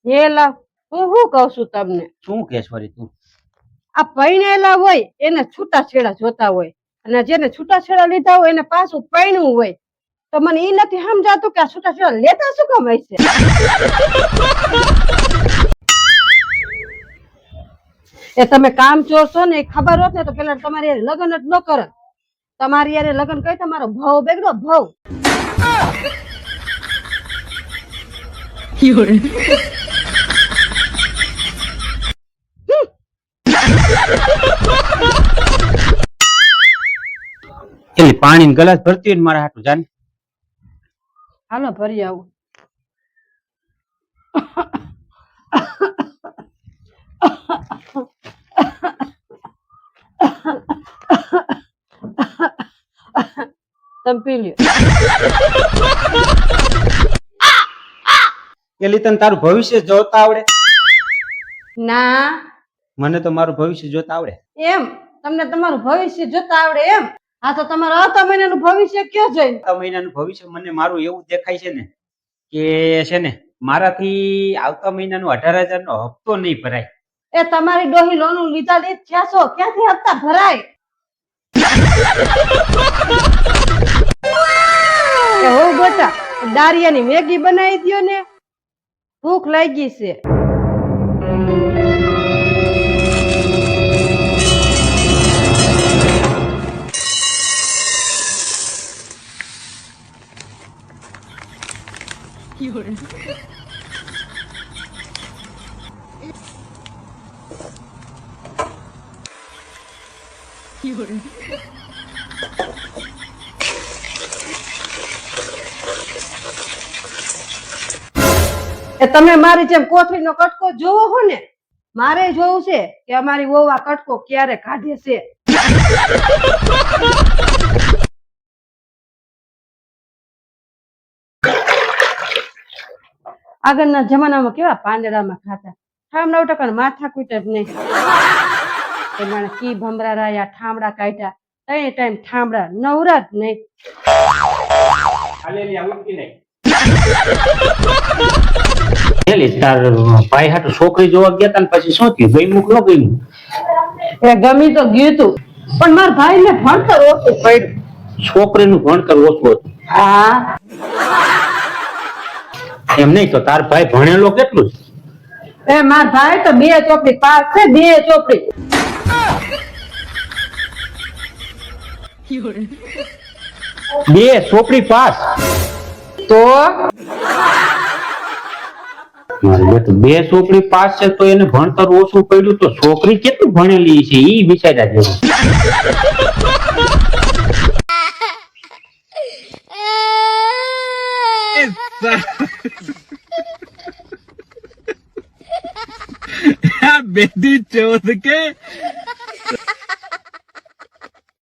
હેલા હું શું કઉ છું તમને શું કેસ વળી તું? આ પૈણેલા હોય એને છૂટાછેડા જોતા હોય અને જેને છૂટાછેડા લીધા હોય એને પાછું પૈણું હોય તો મને ઈ નથી સમજાતું કે આ છૂટાછેડા લેતા શું કામ હશે એ તમે કામ ચોર છો ને એ ખબર હોત ને તો પેલા તમારી હારે લગ્ન જ ન કરત તમારી હારે લગ્ન કરી તમારો ભાવ બેગડો ભાવ એલી પાણી ગ્લાસ ભરતી હોય ને મારા હાટું જાને. હાલો ભરી આવું તમે પી લ્યો એલી તને તારું ભવિષ્ય જોતા આવડે? ના મને તો મારું ભવિષ્ય જોતા આવડે. એમ તમને તમારું ભવિષ્ય જોતા આવડે એમ આ તો તમારું આવતા મહિનાનું ભવિષ્ય કયો જોઈ આવતા મહિનાનું ભવિષ્ય મને મારું એવું દેખાય છે ને કે છે ને મારાથી આવતા મહિનાનું 18,000 નો હપ્તો નહીં ભરાય. એ તમારી ડોહી લોનું લીધા લીધ થયા છો ક્યાંથી હપ્તા ભરાય એ હો બેટા દારિયાની મેગી બનાવી દ્યો ને ભૂખ લાગી છે એ તમે મારી જેમ કોથળીનો કટકો જોવો હો ને મારે જોવું છે કે અમારી વહુ આ કટકો ક્યારે કાઢે છે આગળના જમાનામાં કેવા પાંદડામાં ખાતા ઠામડા ટકા માથા કૂટ જ નહીં એમાં કી ભમરા રાયા ઠામડા કાઢ્યા ત્રણ ટાઈમ ઠામડા નવરા જ નહીં તાર ભાઈ હાટુ છોકરી જોવા ગયા તા ને પછી શું થયું? ગમ્યું કે ન ગમ્યું? એ ગમી તો ગયું તું પણ મારા ભાઈ ને ભણતર ઓછું પડ્યું છોકરીનું ભણતર ઓછું હતું. હા એમ નહીં તો તાર ભાઈ ભણેલો કેટલું છે? એ મારા ભાઈ તો 2 ચોપડી પાસ છે 2 ચોપડી 2 ચોપડી પાસ તો 2 ચોપડી પાસ છે તો એને ભણતર ઓછું પડ્યું તો છોકરી કેટલું ભણેલી છે ઈ વિચાર્યા જેવું. बेदी चोद के